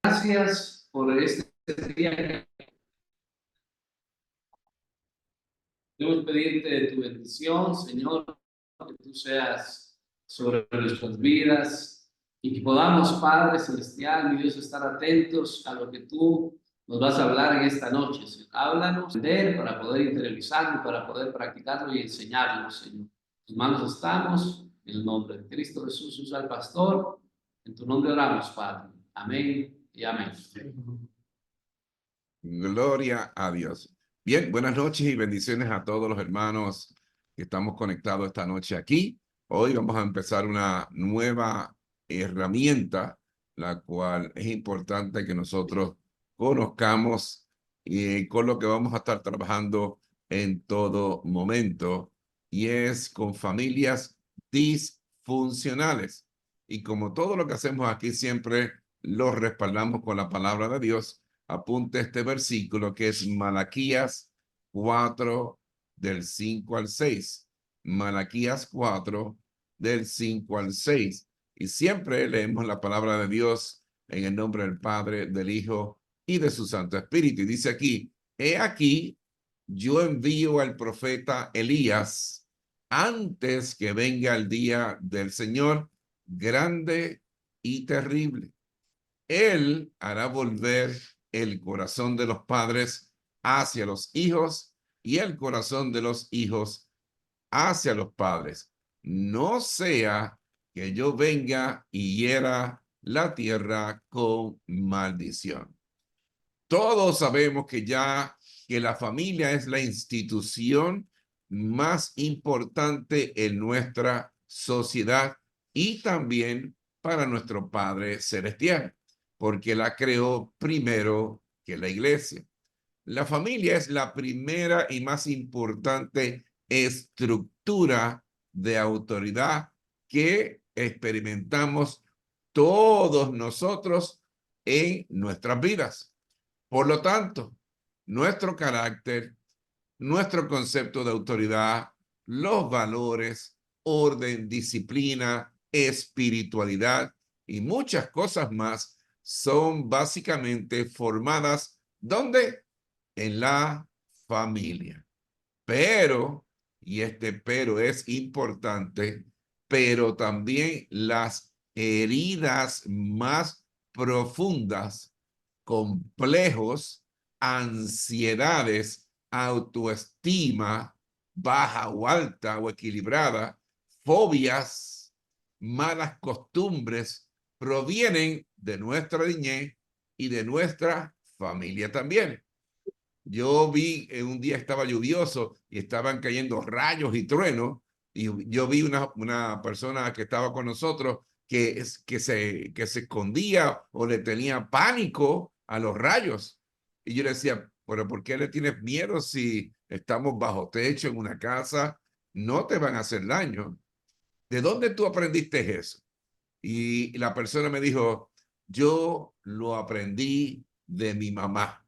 Gracias por este día. Queremos pedirte tu bendición, Señor, que tú seas sobre nuestras vidas y que podamos, Padre Celestial, mi Dios, estar atentos a lo que tú nos vas a hablar en esta noche, Señor. Háblanos para poder interiorizarlo, para poder practicarlo y enseñarlo, Señor. En tus manos estamos, en el nombre de Cristo Jesús, usa al pastor. En tu nombre oramos, Padre. Amén y amén. Gloria a Dios. Bien, buenas noches y bendiciones a todos los hermanos que estamos conectados esta noche aquí. Hoy vamos a empezar una nueva herramienta, la cual es importante que nosotros conozcamos y con lo que vamos a estar trabajando en todo momento, y es con familias disfuncionales. Y como todo lo que hacemos aquí, siempre lo respaldamos con la palabra de Dios. Apunte este versículo que es Malaquías 4 del 5 al 6. Malaquías 4 del 5 al 6. Y siempre leemos la palabra de Dios en el nombre del Padre, del Hijo y de su Santo Espíritu. Y dice aquí, he aquí, yo envío al profeta Elías antes que venga el día del Señor grande y terrible. Él hará volver el corazón de los padres hacia los hijos y el corazón de los hijos hacia los padres. No sea que yo venga y hiera la tierra con maldición. Todos sabemos que la familia es la institución más importante en nuestra sociedad y también para nuestro Padre Celestial, porque la creó primero que la iglesia. La familia es la primera y más importante estructura de autoridad que experimentamos todos nosotros en nuestras vidas. Por lo tanto, nuestro carácter, nuestro concepto de autoridad, los valores, orden, disciplina, espiritualidad y muchas cosas más son básicamente formadas ¿dónde? En la familia. Pero, y este pero es importante, pero también las heridas más profundas, complejos, ansiedades, autoestima baja o alta o equilibrada, fobias, malas costumbres, provienen de nuestra niñez y de nuestra familia también. Yo vi, un día estaba lluvioso y estaban cayendo rayos y truenos, y yo vi una persona que estaba con nosotros que se escondía o le tenía pánico a los rayos. Y yo le decía, pero ¿por qué le tienes miedo si estamos bajo techo en una casa? No te van a hacer daño. ¿De dónde tú aprendiste eso? Y la persona me dijo, yo lo aprendí de mi mamá.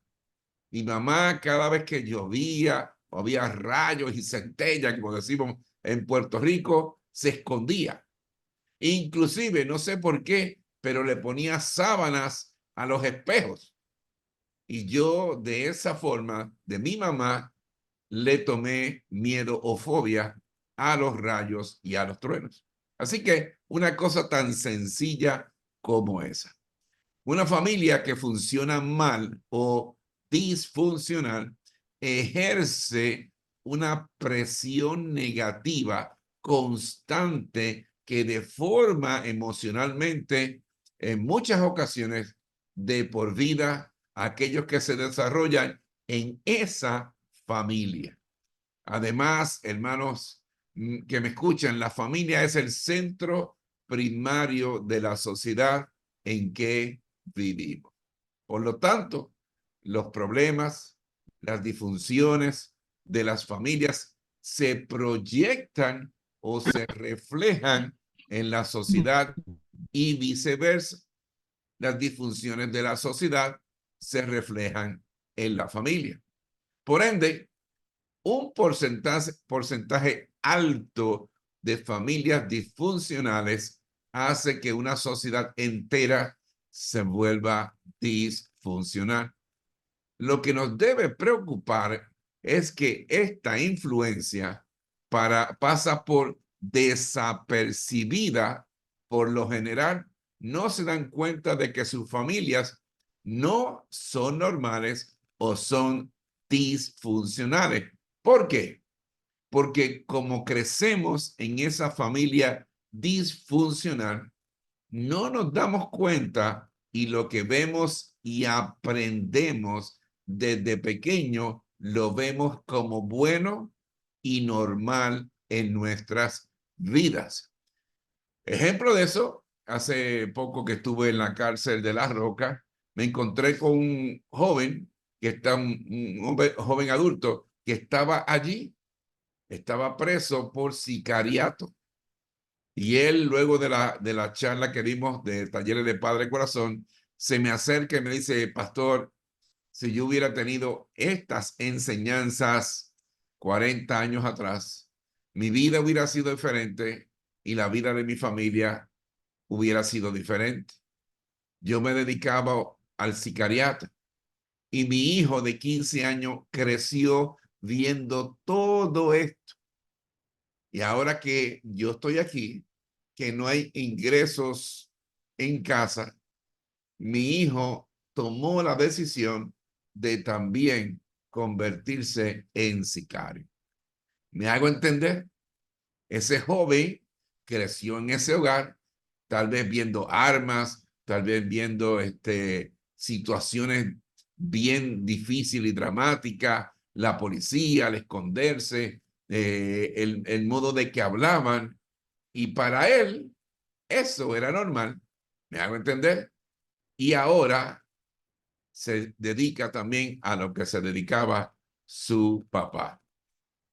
Mi mamá, cada vez que llovía o había rayos y centellas, como decimos en Puerto Rico, se escondía. Inclusive, no sé por qué, pero le ponía sábanas a los espejos. Y yo, de esa forma, de mi mamá, le tomé miedo o fobia a los rayos y a los truenos. Así que una cosa tan sencilla como esa. Una familia que funciona mal o disfuncional ejerce una presión negativa constante que deforma emocionalmente en muchas ocasiones de por vida a aquellos que se desarrollan en esa familia. Además, hermanos que me escuchan, la familia es el centro primario de la sociedad en que vivimos. Por lo tanto, los problemas, las disfunciones de las familias se proyectan o se reflejan en la sociedad y viceversa. Las disfunciones de la sociedad se reflejan en la familia. Por ende, un porcentaje alto de familias disfuncionales hace que una sociedad entera se vuelva disfuncional. Lo que nos debe preocupar es que esta influencia pasa por desapercibida. Por lo general, no se dan cuenta de que sus familias no son normales o son disfuncionales. ¿Por qué? Porque como crecemos en esa familia disfuncional, no nos damos cuenta y lo que vemos y aprendemos desde pequeño lo vemos como bueno y normal en nuestras vidas. Ejemplo de eso, hace poco que estuve en la cárcel de La Roca, me encontré con un joven que está un joven adulto que estaba allí, estaba preso por sicariato. Y él, luego de la charla que dimos de talleres de Padre Corazón, se me acerca y me dice, pastor, si yo hubiera tenido estas enseñanzas 40 años atrás, mi vida hubiera sido diferente y la vida de mi familia hubiera sido diferente. Yo me dedicaba al sicariato y mi hijo de 15 años creció viendo todo esto. Y ahora que yo estoy aquí, que no hay ingresos en casa, mi hijo tomó la decisión de también convertirse en sicario. ¿Me hago entender? Ese joven creció en ese hogar, tal vez viendo armas, tal vez viendo situaciones bien difíciles y dramáticas, la policía al esconderse, el modo de que hablaban, y para él eso era normal. ¿Me hago entender? Y ahora se dedica también a lo que se dedicaba su papá.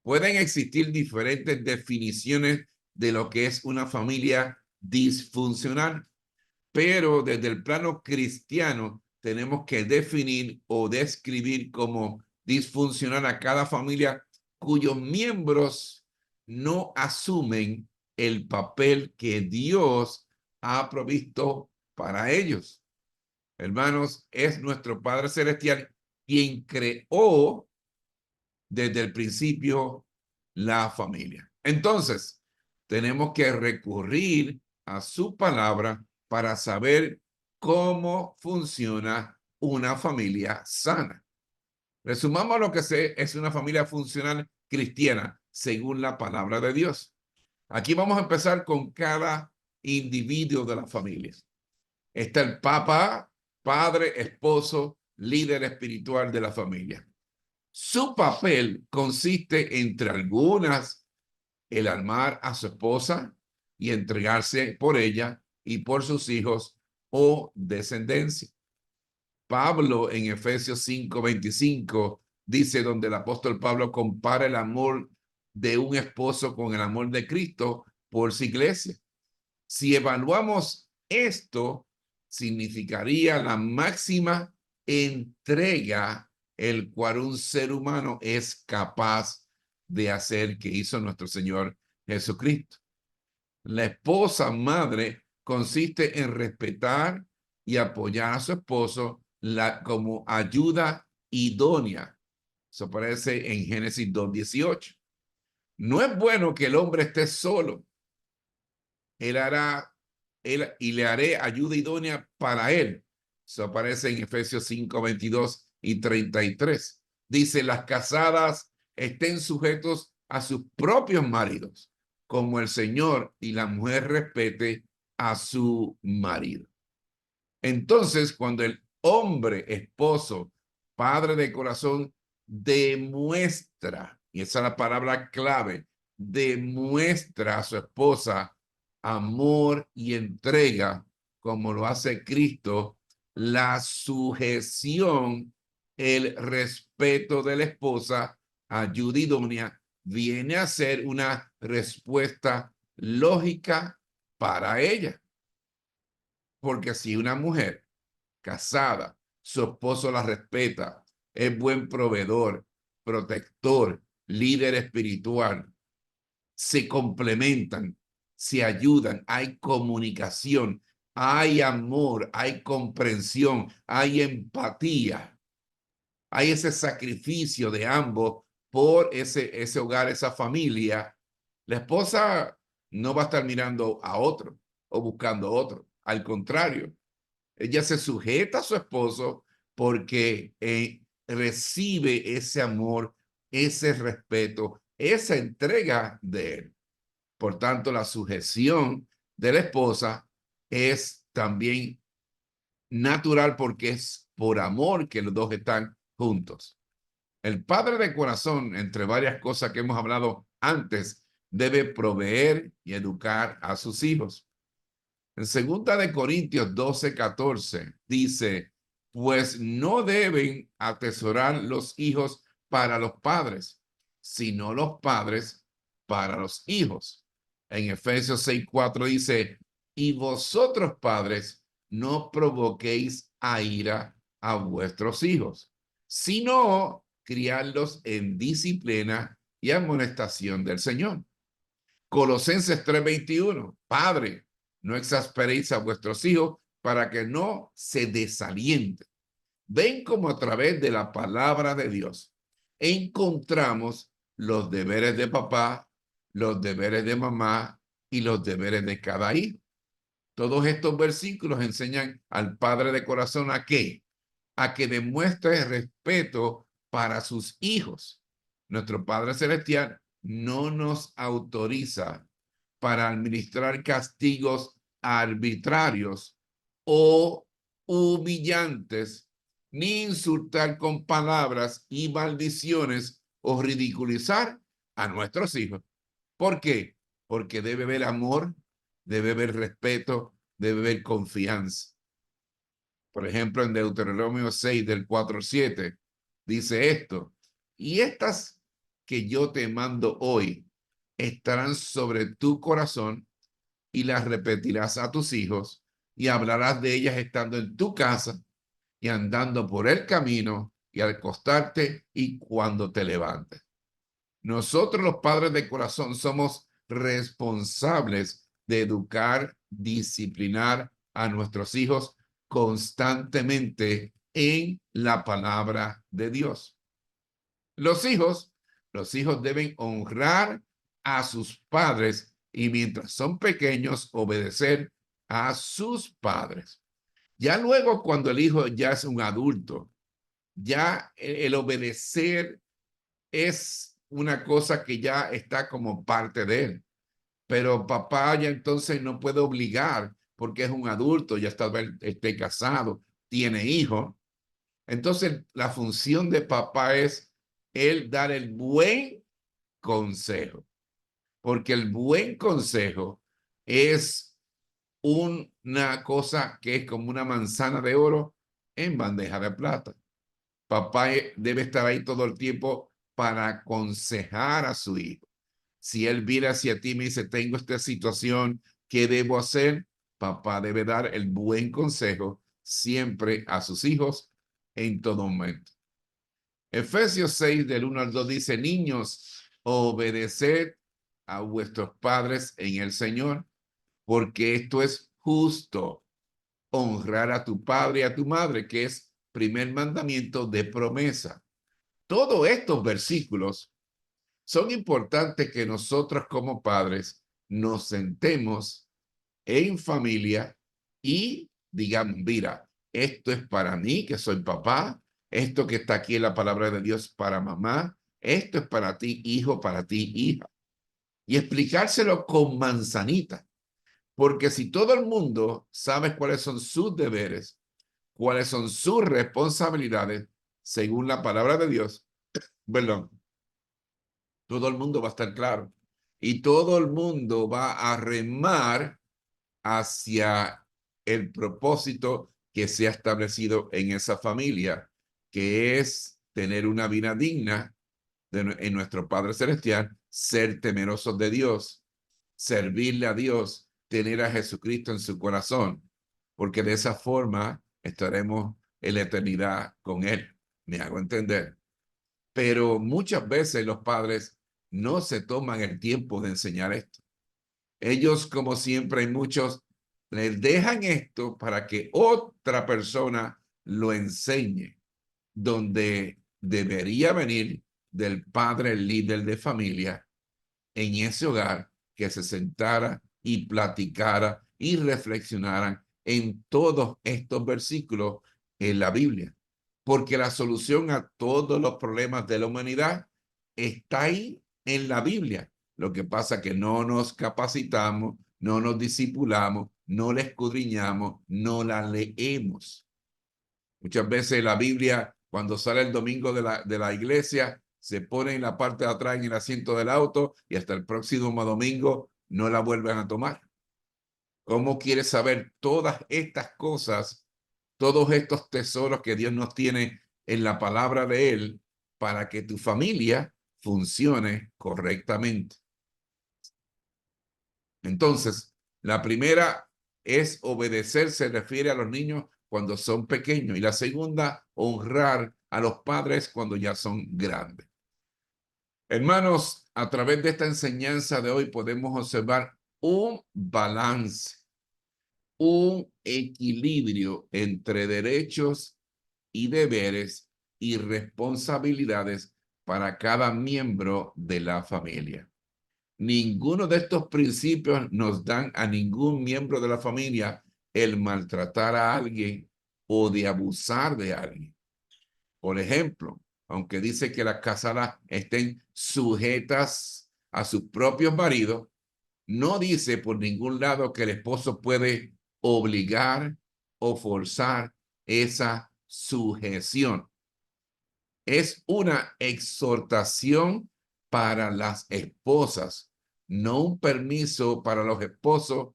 Pueden existir diferentes definiciones de lo que es una familia disfuncional, pero desde el plano cristiano tenemos que definir o describir como disfuncional a cada familia cuyos miembros no asumen el papel que Dios ha provisto para ellos. Hermanos, es nuestro Padre Celestial quien creó desde el principio la familia. Entonces, tenemos que recurrir a su palabra para saber cómo funciona una familia sana. Resumamos lo que sé es una familia funcional cristiana según la palabra de Dios. Aquí vamos a empezar con cada individuo de la familia. Está el papá, padre, esposo, líder espiritual de la familia. Su papel consiste, entre algunas, el amar a su esposa y entregarse por ella y por sus hijos o descendencia. Pablo en Efesios 5:25 dice, donde el apóstol Pablo compara el amor de un esposo con el amor de Cristo por su iglesia. Si evaluamos esto, significaría la máxima entrega el cual un ser humano es capaz de hacer, que hizo nuestro Señor Jesucristo. La esposa madre consiste en respetar y apoyar a su esposo como ayuda idónea. Eso aparece en Génesis 2:18. No es bueno que el hombre esté solo. Y le haré ayuda idónea para él. Eso aparece en Efesios 5:22 y 33. Dice, las casadas estén sujetos a sus propios maridos, como el Señor, y la mujer respete a su marido. Entonces, cuando el hombre, esposo, padre de corazón, demuestra, y esa es la palabra clave, demuestra a su esposa amor y entrega, como lo hace Cristo, la sujeción, el respeto de la esposa, ayuda idónea, viene a ser una respuesta lógica para ella. Porque si una mujer casada, su esposo la respeta, es buen proveedor, protector, líder espiritual, se complementan, se ayudan, hay comunicación, hay amor, hay comprensión, hay empatía, hay ese sacrificio de ambos por ese hogar, esa familia. La esposa no va a estar mirando a otro o buscando a otro. Al contrario, ella se sujeta a su esposo porque recibe ese amor, ese respeto, esa entrega de él. Por tanto, la sujeción de la esposa es también natural porque es por amor que los dos están juntos. El padre de corazón, entre varias cosas que hemos hablado antes, debe proveer y educar a sus hijos. En 2 Corintios 12:14 dice, pues no deben atesorar los hijos para los padres, sino los padres para los hijos. En Efesios 6:4 dice, y vosotros padres no provoquéis a ira a vuestros hijos, sino criarlos en disciplina y amonestación del Señor. Colosenses 3:21, Padre, no exasperéis a vuestros hijos para que no se desalienten. Ven como a través de la palabra de Dios encontramos los deberes de papá, los deberes de mamá y los deberes de cada hijo. Todos estos versículos enseñan al padre de corazón ¿a qué? A que demuestre respeto para sus hijos. Nuestro Padre Celestial no nos autoriza para administrar castigos arbitrarios o humillantes, ni insultar con palabras y maldiciones o ridiculizar a nuestros hijos. ¿Por qué? Porque debe haber amor, debe haber respeto, debe haber confianza. Por ejemplo, en Deuteronomio 6 del 4 al 7 dice esto, y estas que yo te mando hoy estarán sobre tu corazón y las repetirás a tus hijos y hablarás de ellas estando en tu casa y andando por el camino y al acostarte y cuando te levantes. Nosotros los padres de corazón somos responsables de educar, disciplinar a nuestros hijos constantemente en la palabra de Dios. Los hijos, los hijos deben honrar a sus padres y mientras son pequeños obedecer a sus padres. Ya luego cuando el hijo ya es un adulto, ya el obedecer es una cosa que ya está como parte de él. Pero papá ya entonces no puede obligar porque es un adulto, ya está esté casado, tiene hijos. Entonces la función de papá es él dar el buen consejo, porque el buen consejo es una cosa que es como una manzana de oro en bandeja de plata. Papá debe estar ahí todo el tiempo para aconsejar a su hijo. Si él viene hacia ti y me dice, tengo esta situación, ¿qué debo hacer? Papá debe dar el buen consejo siempre a sus hijos en todo momento. Efesios 6 del 1 al 2 dice, niños, obedeced a vuestros padres en el Señor, porque esto es justo, honrar a tu padre y a tu madre, que es primer mandamiento de promesa. Todos estos versículos son importantes que nosotros como padres nos sentemos en familia y digamos, mira, esto es para mí que soy papá, esto que está aquí en la palabra de Dios para mamá, esto es para ti, hijo, para ti, hija. Y explicárselo con manzanita, porque si todo el mundo sabe cuáles son sus deberes, cuáles son sus responsabilidades, según la palabra de Dios, perdón, todo el mundo va a estar claro y todo el mundo va a remar hacia el propósito que se ha establecido en esa familia, que es tener una vida digna en nuestro Padre Celestial, ser temerosos de Dios, servirle a Dios, tener a Jesucristo en su corazón, porque de esa forma estaremos en la eternidad con Él. Me hago entender. Pero muchas veces los padres no se toman el tiempo de enseñar esto. Ellos, como siempre, hay muchos les dejan esto para que otra persona lo enseñe, donde debería venir del padre líder de familia en ese hogar, que se sentara y platicara y reflexionaran en todos estos versículos en la Biblia. Porque la solución a todos los problemas de la humanidad está ahí en la Biblia. Lo que pasa es que no nos capacitamos, no nos discipulamos, no la escudriñamos, no la leemos. Muchas veces la Biblia, cuando sale el domingo de la iglesia, se pone en la parte de atrás en el asiento del auto y hasta el próximo domingo no la vuelven a tomar. ¿Cómo quieres saber todas estas cosas, todos estos tesoros que Dios nos tiene en la palabra de Él para que tu familia funcione correctamente? Entonces, la primera es obedecer, se refiere a los niños cuando son pequeños, y la segunda, honrar a los padres cuando ya son grandes. Hermanos, a través de esta enseñanza de hoy podemos observar un balance, un equilibrio entre derechos y deberes y responsabilidades para cada miembro de la familia. Ninguno de estos principios nos dan a ningún miembro de la familia el maltratar a alguien o de abusar de alguien. Por ejemplo, aunque dice que las casadas estén sujetas a sus propios maridos, no dice por ningún lado que el esposo puede obligar o forzar esa sujeción. Es una exhortación para las esposas, no un permiso para los esposos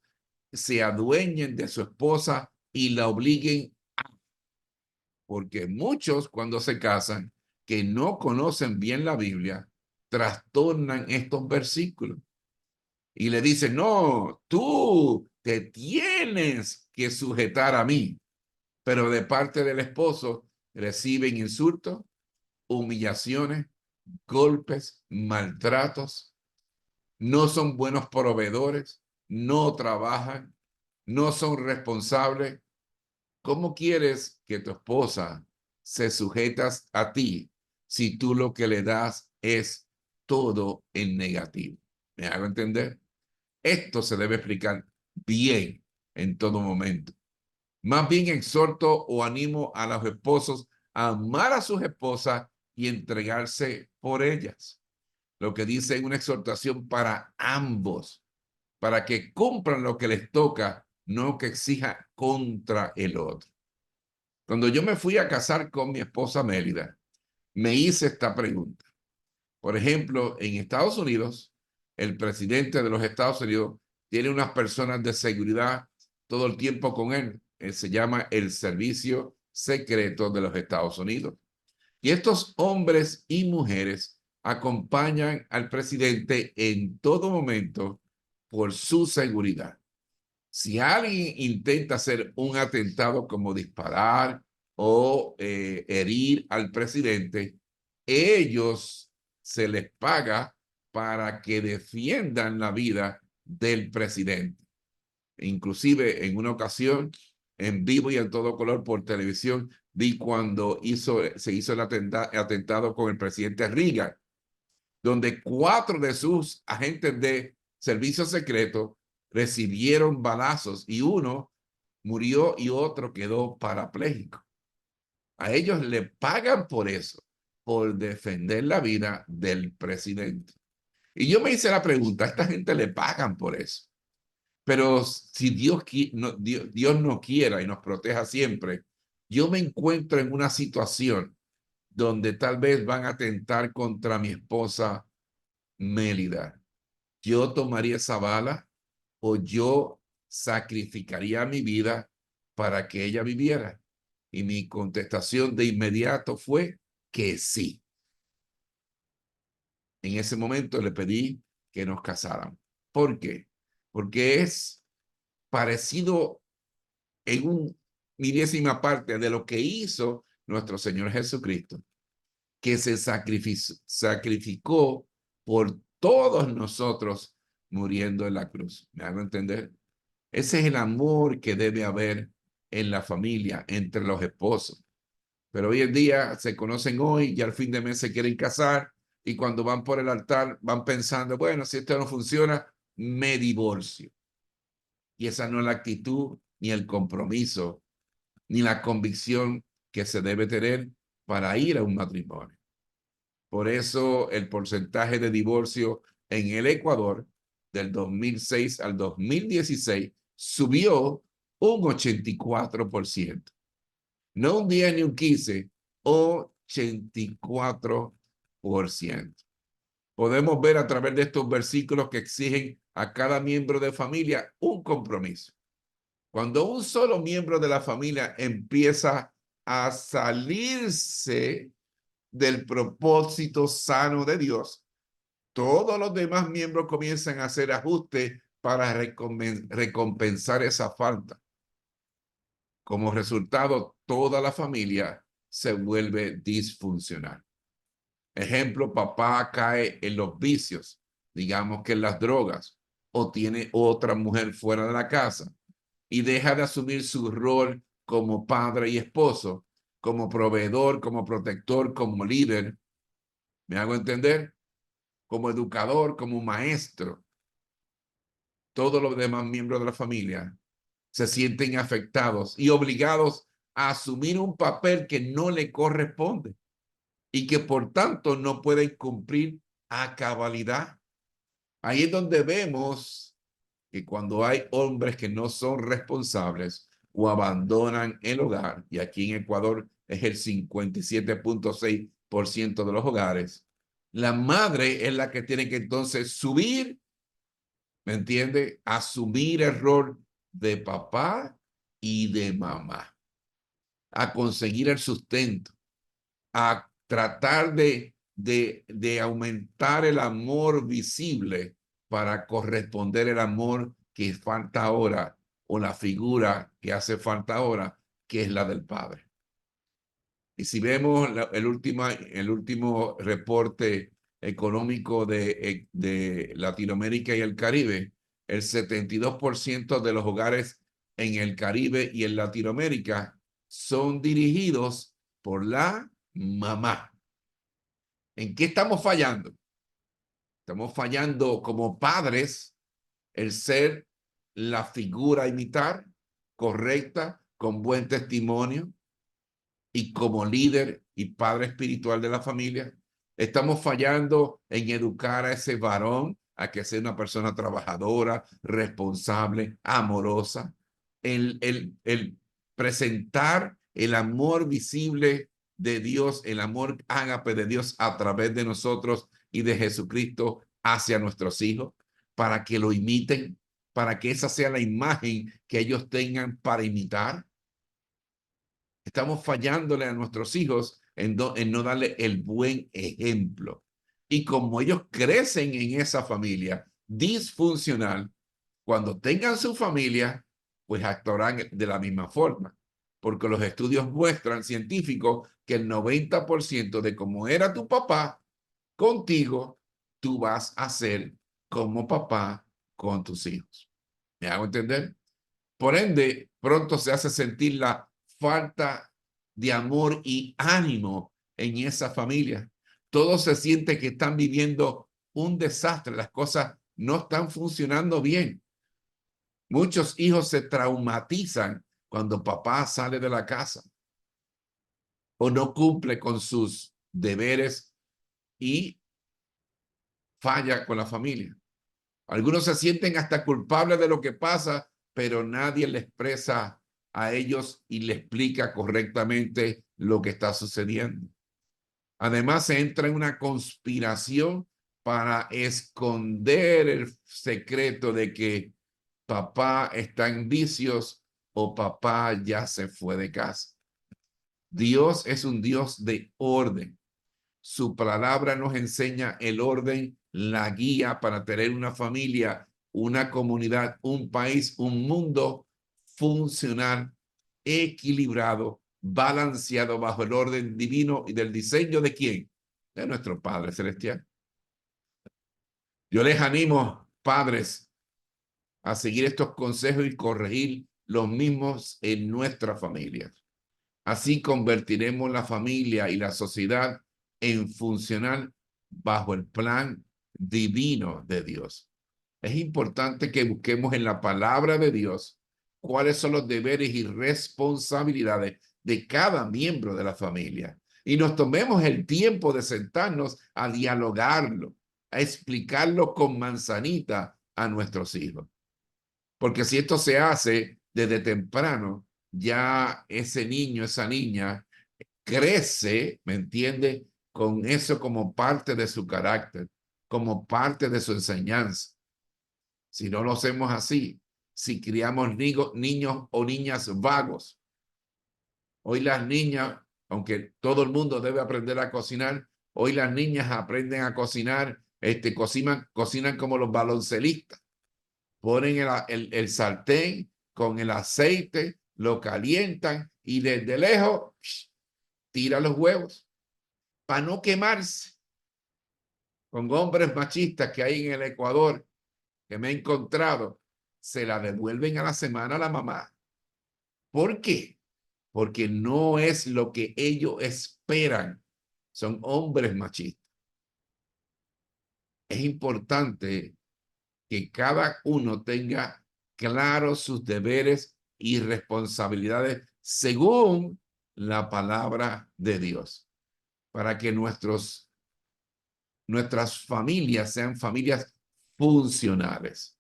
se adueñen de su esposa y la obliguen porque muchos cuando se casan que no conocen bien la Biblia trastornan estos versículos y le dicen, no, tú te tienes que sujetar a mí, pero de parte del esposo reciben insultos, humillaciones, golpes, maltratos, no son buenos proveedores, no trabajan, no son responsables. ¿Cómo quieres que tu esposa se sujetas a ti si tú lo que le das es todo en negativo? ¿Me hago entender? Esto se debe explicar bien en todo momento. Más bien exhorto o animo a los esposos a amar a sus esposas y entregarse por ellas. Lo que dice es una exhortación para ambos, para que cumplan lo que les toca, no que exija contra el otro. Cuando yo me fui a casar con mi esposa Mélida, me hice esta pregunta. Por ejemplo, en Estados Unidos, el presidente de los Estados Unidos tiene unas personas de seguridad todo el tiempo con él. Se llama el Servicio Secreto de los Estados Unidos. Y estos hombres y mujeres acompañan al presidente en todo momento por su seguridad. Si alguien intenta hacer un atentado como disparar o herir al presidente, ellos se les paga para que defiendan la vida del presidente. Inclusive en una ocasión, en vivo y en todo color por televisión, vi cuando se hizo el atentado con el presidente Reagan, donde 4 de sus agentes de servicio secreto recibieron balazos y uno murió y otro quedó parapléjico. A ellos le pagan por eso, por defender la vida del presidente. Y yo me hice la pregunta, a esta gente le pagan por eso. Pero si Dios no quiera y nos proteja siempre, yo me encuentro en una situación donde tal vez van a atentar contra mi esposa Mélida. ¿Yo tomaría esa bala o yo sacrificaría mi vida para que ella viviera? Y mi contestación de inmediato fue que sí. En ese momento le pedí que nos casaran. ¿Por qué? Porque es parecido en un milésima parte de lo que hizo nuestro Señor Jesucristo, que se sacrificó por todos nosotros muriendo en la cruz. ¿Me hago entender? Ese es el amor que debe haber en la familia, entre los esposos. Pero hoy en día se conocen hoy y al fin de mes se quieren casar y cuando van por el altar van pensando, bueno, si esto no funciona, me divorcio. Y esa no es la actitud, ni el compromiso, ni la convicción que se debe tener para ir a un matrimonio. Por eso el porcentaje de divorcio en el Ecuador del 2006 al 2016 subió un 84%. No un 10 ni un 15, 84%. Podemos ver a través de estos versículos que exigen a cada miembro de familia un compromiso. Cuando un solo miembro de la familia empieza a salirse del propósito sano de Dios, todos los demás miembros comienzan a hacer ajustes para recompensar esa falta. Como resultado, toda la familia se vuelve disfuncional. Ejemplo, papá cae en los vicios, digamos que en las drogas, o tiene otra mujer fuera de la casa y deja de asumir su rol como padre y esposo, como proveedor, como protector, como líder. ¿Me hago entender? Como educador, como maestro. Todos los demás miembros de la familia se sienten afectados y obligados a asumir un papel que no le corresponde y que por tanto no pueden cumplir a cabalidad. Ahí es donde vemos que cuando hay hombres que no son responsables o abandonan el hogar, y aquí en Ecuador es el 57.6% de los hogares, la madre es la que tiene que entonces subir, ¿me entiende? Asumir el rol de papá y de mamá, a conseguir el sustento, a tratar de aumentar el amor visible para corresponder el amor que falta ahora o la figura que hace falta ahora, que es la del padre. Y si vemos el último reporte económico de Latinoamérica y el Caribe, el 72% de los hogares en el Caribe y en Latinoamérica son dirigidos por la mamá. ¿En qué estamos fallando? Estamos fallando como padres el ser la figura a imitar, correcta, con buen testimonio, y como líder y padre espiritual de la familia. Estamos fallando en educar a ese varón a que sea una persona trabajadora, responsable, amorosa. El presentar el amor visible de Dios, el amor ágape de Dios a través de nosotros y de Jesucristo hacia nuestros hijos, para que lo imiten, para que esa sea la imagen que ellos tengan para imitar. Estamos fallándole a nuestros hijos en no darle el buen ejemplo. Y como ellos crecen en esa familia disfuncional, cuando tengan su familia, pues actuarán de la misma forma. Porque los estudios muestran, científicos, que el 90% de cómo era tu papá contigo, tú vas a ser como papá con tus hijos. ¿Me hago entender? Por ende, pronto se hace sentir la falta de amor y ánimo en esa familia. Todos se sienten que están viviendo un desastre, las cosas no están funcionando bien. Muchos hijos se traumatizan cuando papá sale de la casa o no cumple con sus deberes y falla con la familia. Algunos se sienten hasta culpables de lo que pasa, pero nadie le expresa a ellos y le explica correctamente lo que está sucediendo. Además, se entra en una conspiración para esconder el secreto de que papá está en vicios o papá ya se fue de casa. Dios es un Dios de orden. Su palabra nos enseña el orden, la guía para tener una familia, una comunidad, un país, un mundo funcional, equilibrado, balanceado bajo el orden divino y del diseño de quién? De nuestro Padre Celestial. Yo les animo, padres, a seguir estos consejos y corregir los mismos en nuestras familias. Así convertiremos la familia y la sociedad en funcional bajo el plan divino de Dios. Es importante que busquemos en la palabra de Dios cuáles son los deberes y responsabilidades de cada miembro de la familia. Y nos tomemos el tiempo de sentarnos a dialogarlo, a explicarlo con manzanita a nuestros hijos. Porque si esto se hace desde temprano, ya ese niño, esa niña, crece, ¿me entiende? Con eso como parte de su carácter, como parte de su enseñanza. Si no lo hacemos así, si criamos niños o niñas vagos, hoy las niñas, aunque todo el mundo debe aprender a cocinar, hoy las niñas aprenden a cocinar, cocinan como los baloncelistas. Ponen el sartén con el aceite, lo calientan y desde lejos tira los huevos para no quemarse. Con hombres machistas que hay en el Ecuador que me he encontrado, se la devuelven a la semana a la mamá. ¿Por qué? Porque no es lo que ellos esperan. Son hombres machistas. Es importante que cada uno tenga claros sus deberes y responsabilidades según la palabra de Dios, para que nuestras familias sean familias funcionales.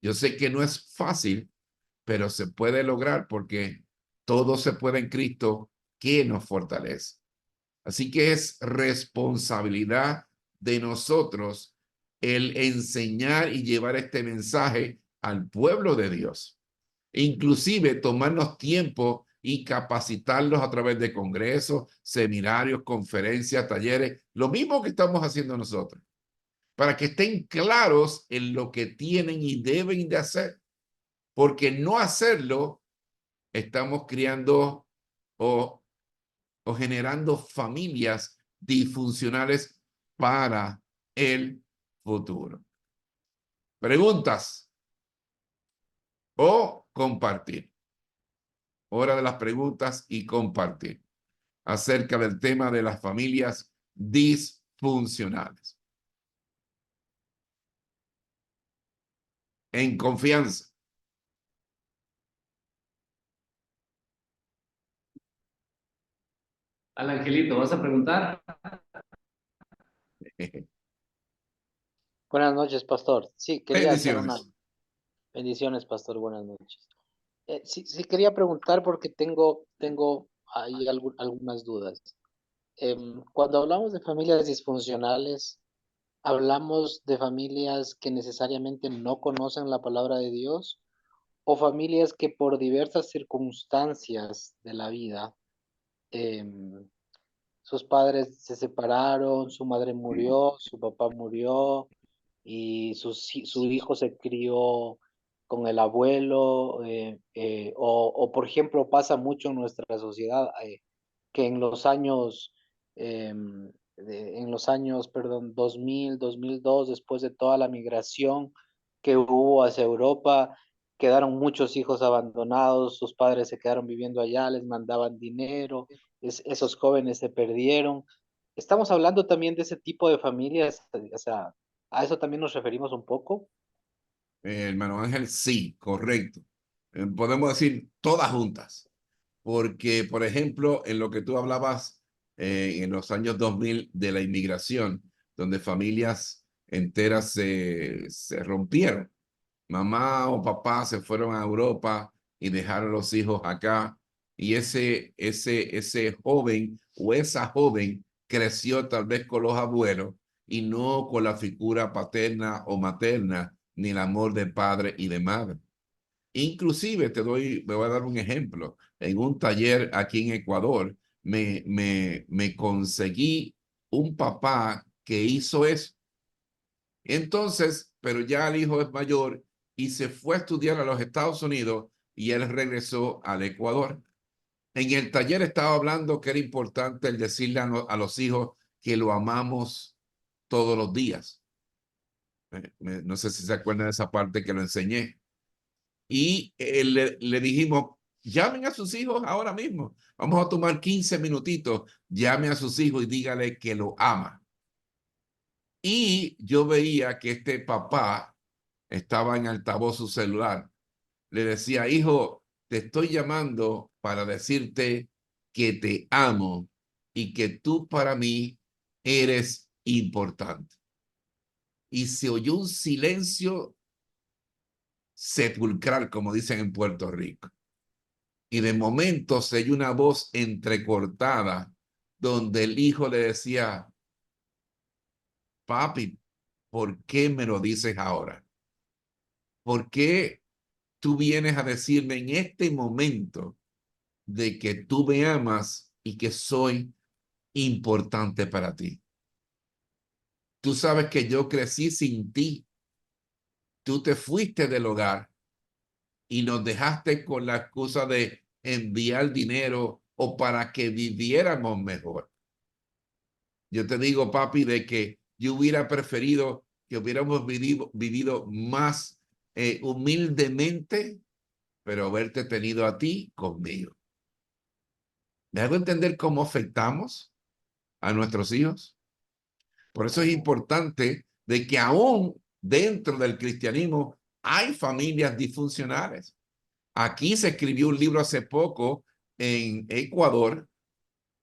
Yo sé que no es fácil, pero se puede lograr porque todo se puede en Cristo que nos fortalece. Así que es responsabilidad de nosotros el enseñar y llevar este mensaje al pueblo de Dios. Inclusive tomarnos tiempo y capacitarlos a través de congresos, seminarios, conferencias, talleres, lo mismo que estamos haciendo nosotros, para que estén claros en lo que tienen y deben de hacer, porque no hacerlo, estamos criando o generando familias disfuncionales para el futuro. ¿Preguntas o compartir? Hora de las preguntas y compartir acerca del tema de las familias disfuncionales. En confianza. Al Angelito, ¿vas a preguntar? Buenas noches, pastor. Sí, quería hacer una... Bendiciones. Bendiciones, pastor. Buenas noches. Sí, quería preguntar porque tengo ahí algunas dudas. Cuando hablamos de familias disfuncionales, ¿hablamos de familias que necesariamente no conocen la palabra de Dios o familias que por diversas circunstancias de la vida, em, sus padres se separaron, su madre murió, su papá murió y su hijo se crió con el abuelo? O, por ejemplo, pasa mucho en nuestra sociedad, que en los años, perdón, 2000, 2002, después de toda la migración que hubo hacia Europa, quedaron muchos hijos abandonados, sus padres se quedaron viviendo allá, les mandaban dinero, esos jóvenes se perdieron. Estamos hablando también de ese tipo de familias, o sea, a eso también nos referimos un poco. Hermano Ángel, sí, correcto. Podemos decir todas juntas, porque, por ejemplo, en lo que tú hablabas en los años 2000 de la inmigración, donde familias enteras se rompieron. Mamá o papá se fueron a Europa y dejaron los hijos acá, y ese joven o esa joven creció tal vez con los abuelos y no con la figura paterna o materna, ni el amor de padre y de madre. Inclusive me voy a dar un ejemplo. En un taller aquí en Ecuador, me conseguí un papá que hizo eso. Entonces, pero ya el hijo es mayor y se fue a estudiar a los Estados Unidos y él regresó al Ecuador. En el taller estaba hablando que era importante el decirle a los hijos que lo amamos todos los días. No sé si se acuerdan de esa parte que lo enseñé. Y le dijimos, llamen a sus hijos ahora mismo. Vamos a tomar 15 minutitos. Llame a sus hijos y dígale que lo ama. Y yo veía que este papá estaba en altavoz su celular. Le decía, hijo, te estoy llamando para decirte que te amo y que tú para mí eres importante. Y se oyó un silencio sepulcral, como dicen en Puerto Rico. Y de momento se oyó una voz entrecortada donde el hijo le decía, papi, ¿por qué me lo dices ahora? ¿Por qué tú vienes a decirme en este momento de que tú me amas y que soy importante para ti? Tú sabes que yo crecí sin ti. Tú te fuiste del hogar y nos dejaste con la excusa de enviar dinero o para que viviéramos mejor. Yo te digo, papi, de que yo hubiera preferido que hubiéramos vivido más humildemente, pero haberte tenido a ti conmigo. ¿Me hago entender cómo afectamos a nuestros hijos? Por eso es importante de que aún dentro del cristianismo hay familias disfuncionales. Aquí se escribió un libro hace poco en Ecuador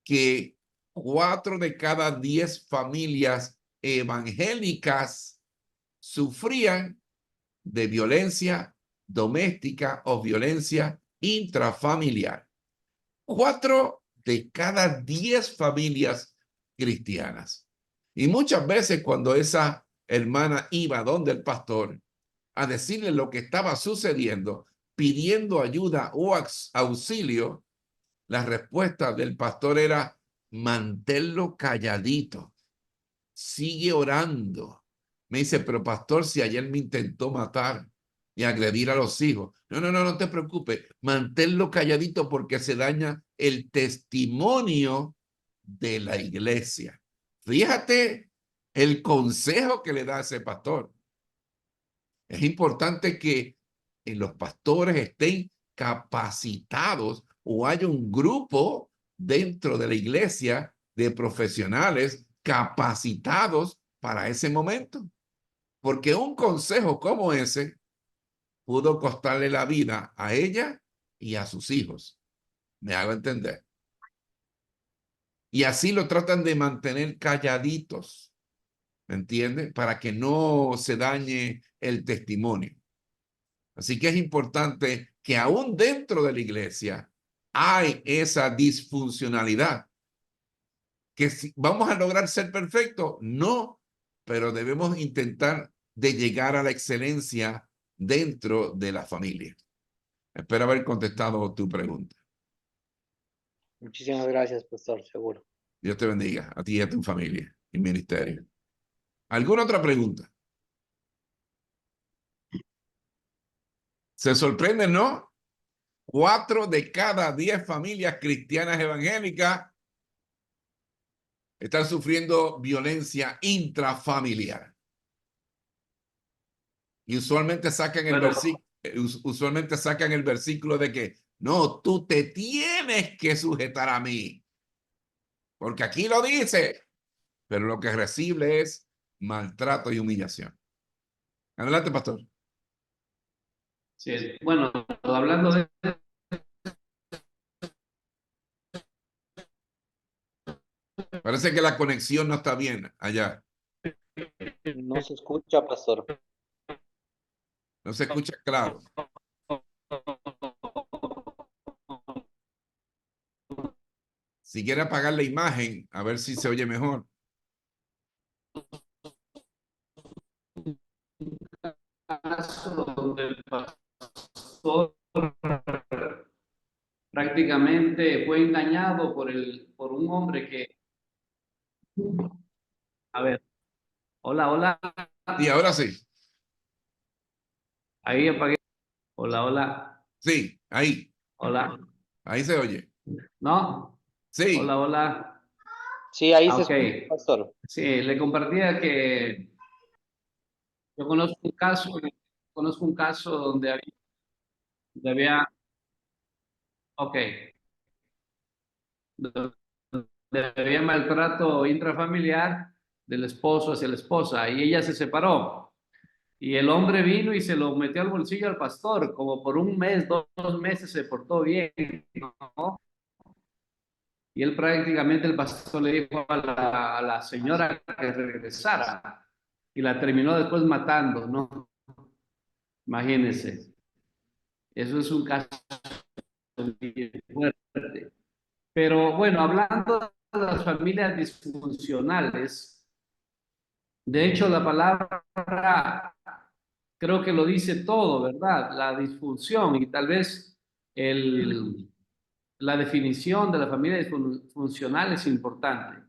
que 4 de cada 10 familias evangélicas sufrían de violencia doméstica o violencia intrafamiliar. 4 de cada 10 familias cristianas. Y muchas veces cuando esa hermana iba donde el pastor a decirle lo que estaba sucediendo, pidiendo ayuda o auxilio, la respuesta del pastor era, manténlo calladito, sigue orando. Me dice, pero pastor, si ayer me intentó matar y agredir a los hijos. No te preocupes, manténlo calladito porque se daña el testimonio de la iglesia. Fíjate el consejo que le da ese pastor. Es importante que los pastores estén capacitados o haya un grupo dentro de la iglesia de profesionales capacitados para ese momento. Porque un consejo como ese pudo costarle la vida a ella y a sus hijos. ¿Me hago entender? Y así lo tratan de mantener calladitos, ¿me entiendes? Para que no se dañe el testimonio. Así que es importante que aún dentro de la iglesia hay esa disfuncionalidad. Que si vamos a lograr ser perfectos, no, pero debemos intentar de llegar a la excelencia dentro de la familia. Espero haber contestado tu pregunta. Muchísimas gracias, pastor, seguro. Dios te bendiga a ti y a tu familia y ministerio. ¿Alguna otra pregunta? Se sorprenden, ¿no? 4 de cada 10 familias cristianas evangélicas están sufriendo violencia intrafamiliar. Y usualmente sacan el versículo de que no, tú te tienes que sujetar a mí. Porque aquí lo dice, pero lo que recibe es maltrato y humillación. Adelante, pastor. Sí, bueno, hablando de... Parece que la conexión no está bien allá. No se escucha, pastor. No se escucha claro. Si quiere apagar la imagen, a ver si se oye mejor. Caso donde el pastor prácticamente fue engañado por un hombre que, a ver, hola, Y ahora sí. ahí apagué, hola, Sí, ahí. hola, Ahí se oye. ¿no? Sí. Hola, Sí, ahí se ok, escucha, pastor. sí, le compartía que Yo conozco un caso donde había, ok, donde había maltrato intrafamiliar del esposo hacia la esposa y ella se separó. Y el hombre vino y se lo metió al bolsillo al pastor, como por un mes, 2 meses se portó bien, ¿no? Y él prácticamente, el pastor le dijo a la señora que regresara y la terminó después matando, ¿no? Imagínense, eso es un caso bien fuerte. Pero bueno, hablando de las familias disfuncionales, de hecho la palabra creo que lo dice todo, ¿verdad? La disfunción y tal vez el, la definición de la familia disfuncional es importante.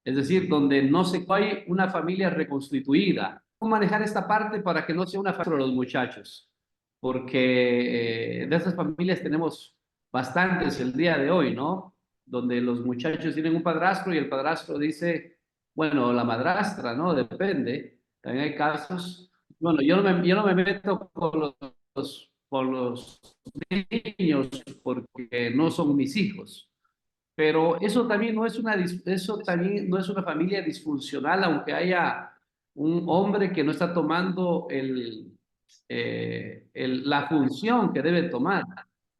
Es decir, donde no se hay una familia reconstituida. ¿Cómo manejar esta parte para que no sea una familia de los muchachos? Porque de esas familias tenemos bastantes el día de hoy, ¿no? Donde los muchachos tienen un padrastro y el padrastro dice, bueno, la madrastra, ¿no? Depende. También hay casos. Bueno, yo no me meto con los niños porque no son mis hijos, pero eso también no es eso también no es una familia disfuncional, aunque haya un hombre que no está tomando la función que debe tomar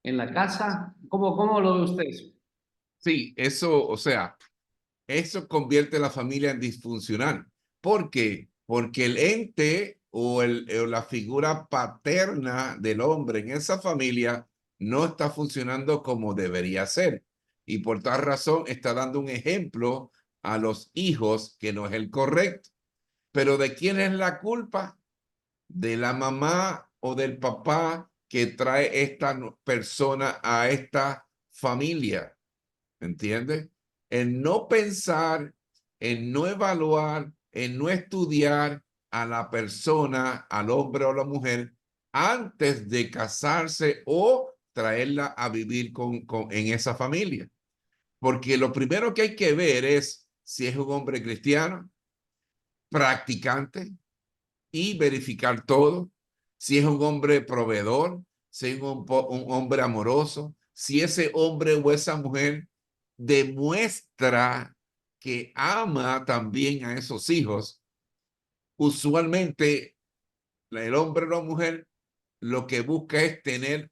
en la casa. ¿Cómo lo ve usted eso? Sí, eso, o sea, eso convierte la familia en disfuncional. ¿Por qué? Porque el ente o la figura paterna del hombre en esa familia no está funcionando como debería ser. Y por tal razón está dando un ejemplo a los hijos que no es el correcto. Pero ¿de quién es la culpa? De la mamá o del papá que trae esta persona a esta familia. ¿Entiendes? En no pensar, en no evaluar, en no estudiar a la persona, al hombre o la mujer, antes de casarse o traerla a vivir en esa familia. Porque lo primero que hay que ver es si es un hombre cristiano, practicante, y verificar todo, si es un hombre proveedor, si es un hombre amoroso, si ese hombre o esa mujer demuestra que ama también a esos hijos. Usualmente el hombre o la mujer lo que busca es tener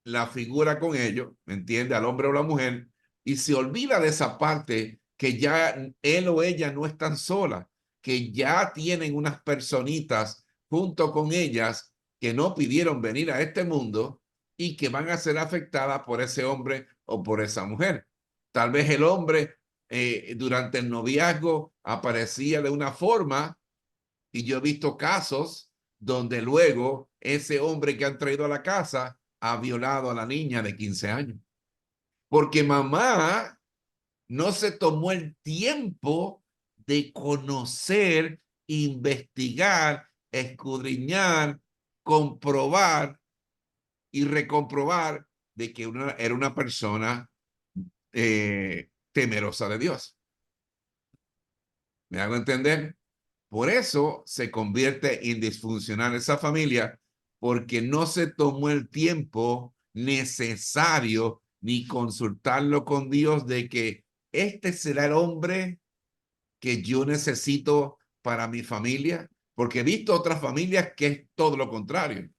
la figura con ellos, ¿me entiende? Al hombre o la mujer, y se olvida de esa parte que ya él o ella no están solas, que ya tienen unas personitas junto con ellas que no pidieron venir a este mundo y que van a ser afectadas por ese hombre o por esa mujer. Tal vez el hombre durante el noviazgo aparecía de una forma y yo he visto casos donde luego ese hombre que han traído a la casa ha violado a la niña de 15 años. Porque mamá no se tomó el tiempo de conocer, investigar, escudriñar, comprobar y recomprobar de que era una persona temerosa de Dios. ¿Me hago entender? Por eso se convierte en disfuncional esa familia, porque no se tomó el tiempo necesario ni consultarlo con Dios de que este será el hombre que yo necesito para mi familia, porque he visto otras familias que es todo lo contrario.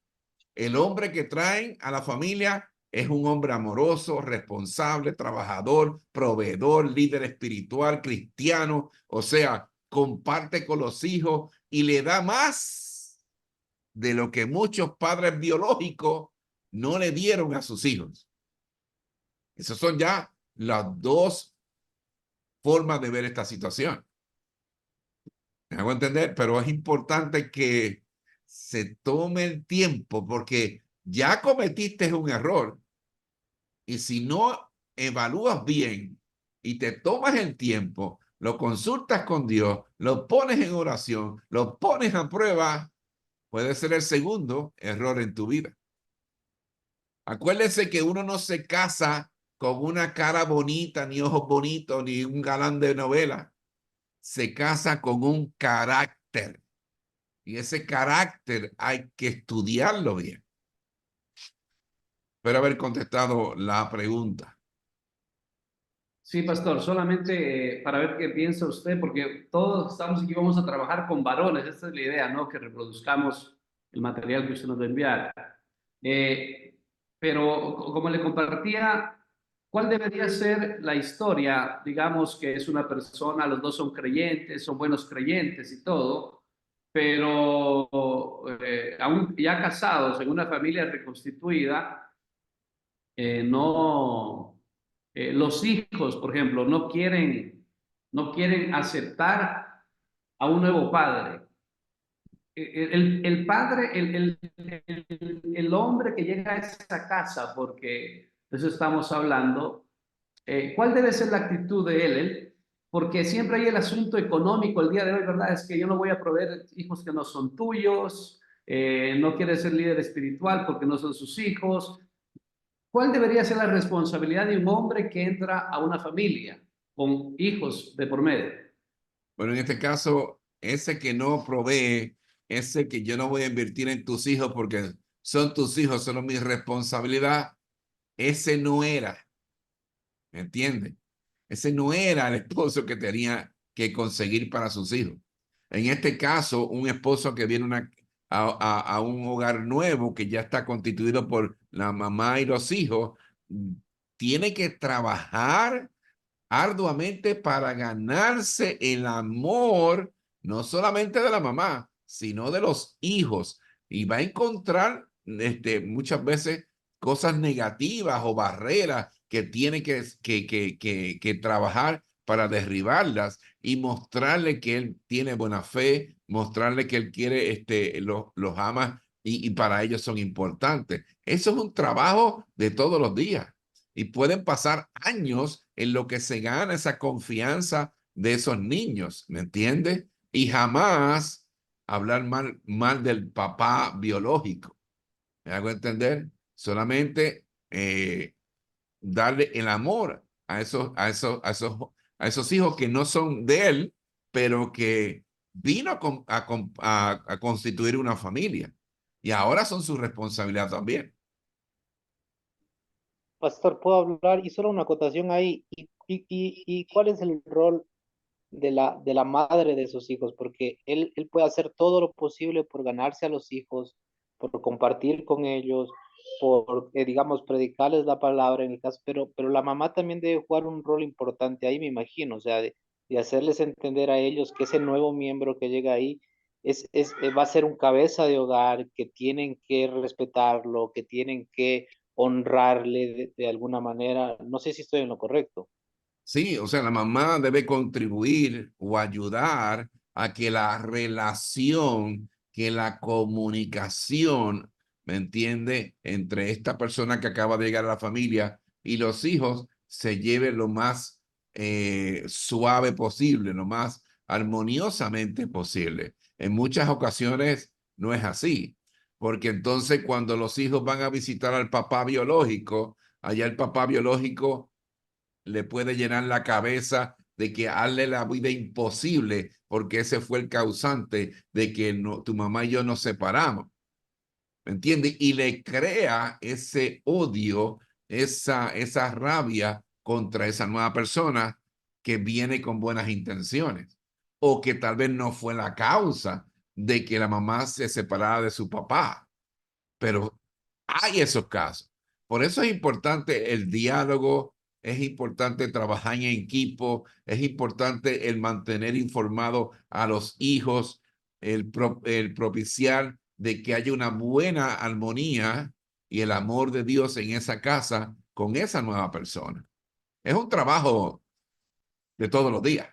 El hombre que traen a la familia es un hombre amoroso, responsable, trabajador, proveedor, líder espiritual, cristiano, o sea, comparte con los hijos y le da más de lo que muchos padres biológicos no le dieron a sus hijos. Esas son ya las dos formas de ver esta situación. Me hago entender, pero es importante que se tome el tiempo porque ya cometiste un error y si no evalúas bien y te tomas el tiempo, lo consultas con Dios, lo pones en oración, lo pones a prueba, puede ser el segundo error en tu vida. Acuérdense que uno no se casa con una cara bonita, ni ojos bonitos, ni un galán de novela. Se casa con un carácter. Y ese carácter hay que estudiarlo bien. Espero haber contestado la pregunta. Sí, pastor, solamente para ver qué piensa usted, porque todos estamos aquí, vamos a trabajar con varones, esta es la idea, ¿no? Que reproduzcamos el material que usted nos va a enviar. Eh, pero como le compartía, ¿cuál debería ser la historia? Digamos que es una persona, los dos son creyentes, son buenos creyentes y todo, pero aún ya casados en una familia reconstituida, no, los hijos, por ejemplo, no quieren aceptar a un nuevo padre. El padre, el hombre que llega a esa casa, porque de eso estamos hablando, ¿cuál debe ser la actitud de él? Porque siempre hay el asunto económico el día de hoy, ¿verdad? Es que yo no voy a proveer hijos que no son tuyos, no quiere ser líder espiritual porque no son sus hijos. ¿Cuál debería ser la responsabilidad de un hombre que entra a una familia con hijos de por medio? Bueno, en este caso, ese que no provee, ese que yo no voy a invertir en tus hijos porque son tus hijos, son mi responsabilidad, ese no era, ¿me entiendes? Ese no era el esposo que tenía que conseguir para sus hijos. En este caso, un esposo que viene a un hogar nuevo que ya está constituido por la mamá y los hijos, tiene que trabajar arduamente para ganarse el amor, no solamente de la mamá, sino de los hijos. Y va a encontrar muchas veces cosas negativas o barreras que tiene que trabajar para derribarlas y mostrarle que él tiene buena fe, mostrarle que él quiere, los ama y para ellos son importantes. Eso es un trabajo de todos los días y pueden pasar años en lo que se gana esa confianza de esos niños, ¿me entiendes? Y jamás hablar mal del papá biológico. ¿Me hago entender? Solamente darle el amor a esos hijos que no son de él, pero que vino a constituir una familia. Y ahora son su responsabilidad también. Pastor, ¿puedo hablar? Y solo una acotación ahí. ¿Y cuál es el rol de la madre de sus hijos? Porque él puede hacer todo lo posible por ganarse a los hijos, por compartir con ellos, por, digamos, predicarles la palabra en el caso, pero la mamá también debe jugar un rol importante ahí, me imagino, o sea, de hacerles entender a ellos que ese nuevo miembro que llega ahí va a ser un cabeza de hogar, que tienen que respetarlo, que tienen que honrarle de alguna manera. No sé si estoy en lo correcto. Sí, o sea, la mamá debe contribuir o ayudar a que la relación, que la comunicación, ¿me entiende? Entre esta persona que acaba de llegar a la familia y los hijos se lleve lo más suave posible, lo más armoniosamente posible. En muchas ocasiones no es así, porque entonces cuando los hijos van a visitar al papá biológico, allá el papá biológico le puede llenar la cabeza de que hazle la vida imposible porque ese fue el causante de que tu mamá y yo nos separamos. ¿Me entiendes? Y le crea ese odio, esa rabia contra esa nueva persona que viene con buenas intenciones o que tal vez no fue la causa de que la mamá se separara de su papá. Pero hay esos casos. Por eso es importante el diálogo, es importante trabajar en equipo, es importante el mantener informado a los hijos, el propiciar de que haya una buena armonía y el amor de Dios en esa casa con esa nueva persona. Es un trabajo de todos los días.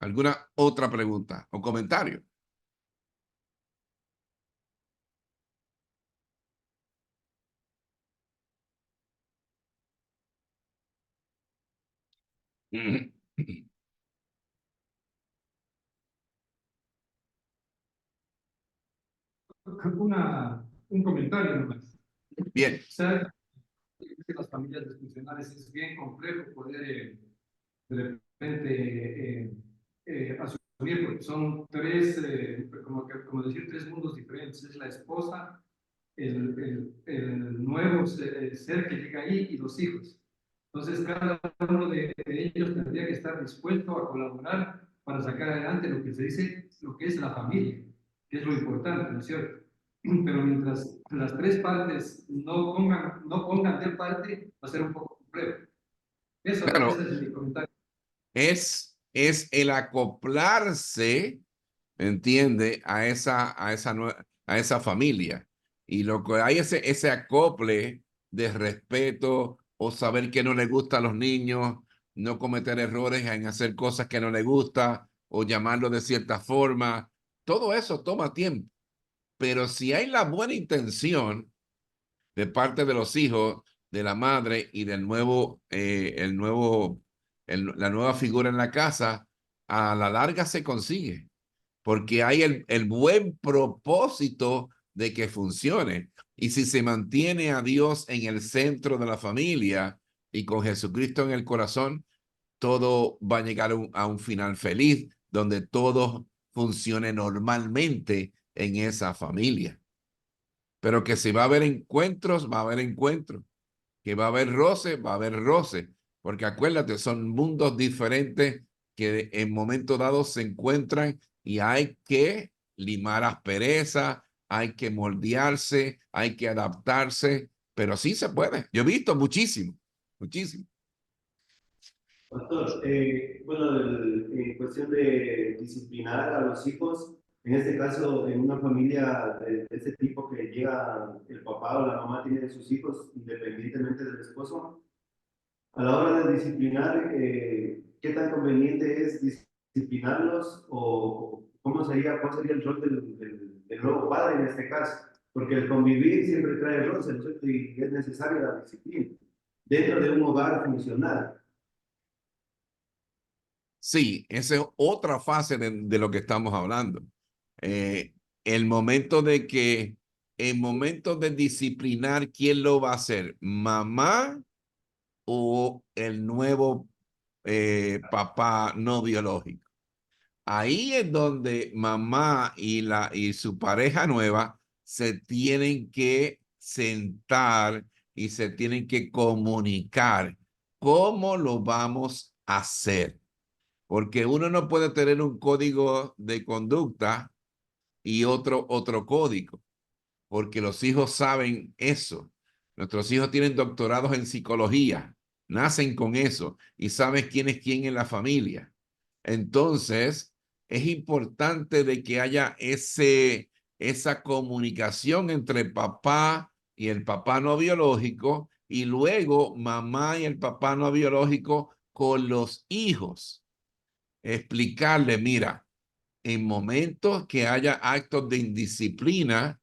¿Alguna otra pregunta o comentario? Un comentario nomás. Bien. O sea, que las familias disfuncionales es bien complejo poder de repente asumir, porque son tres, como decir, tres mundos diferentes. Es la esposa, el nuevo ser que llega ahí y los hijos. Entonces, cada uno de ellos tendría que estar dispuesto a colaborar para sacar adelante lo que se dice, lo que es la familia, que es lo importante, ¿no es cierto? Pero mientras las tres partes no pongan de parte, va a ser un poco complejo. Claro, Ese es mi comentario. es el acoplarse, ¿entiende? A esa familia. Y lo que hay ese acople de respeto o saber que no le gusta a los niños, no cometer errores en hacer cosas que no le gusta o llamarlo de cierta forma. Todo eso toma tiempo. Pero si hay la buena intención de parte de los hijos, de la madre y del la nueva figura en la casa, a la larga se consigue, porque hay el buen propósito de que funcione. Y si se mantiene a Dios en el centro de la familia y con Jesucristo en el corazón, todo va a llegar a un final feliz, donde todo funcione normalmente en esa familia. Pero que si va a haber encuentros, va a haber encuentros. Que va a haber roce, va a haber roce. Porque acuérdate, son mundos diferentes que en momentos dados se encuentran y hay que limar aspereza, hay que moldearse, hay que adaptarse, pero sí se puede. Yo he visto muchísimo, muchísimo. Pastor, bueno, en cuestión de disciplinar a los hijos, en este caso, en una familia de este tipo que llega el papá o la mamá tiene sus hijos independientemente del esposo, a la hora de disciplinar, ¿qué tan conveniente es disciplinarlos o cuál sería el rol del nuevo padre en este caso? Porque el convivir siempre trae roce, ¿no es cierto? Y es necesaria la disciplina dentro de un hogar funcional. Sí, esa es otra fase de lo que estamos hablando. El momento de que, en momentos de disciplinar, ¿quién lo va a hacer? ¿Mamá o el nuevo papá no biológico? Ahí es donde mamá y su pareja nueva se tienen que sentar y se tienen que comunicar cómo lo vamos a hacer. Porque uno no puede tener un código de conducta y otro código, porque los hijos saben eso. Nuestros hijos tienen doctorados en psicología, nacen con eso y saben quién es quién en la familia. Entonces, es importante de que haya esa comunicación entre papá y el papá no biológico y luego mamá y el papá no biológico con los hijos. Explicarle, mira, en momentos que haya actos de indisciplina,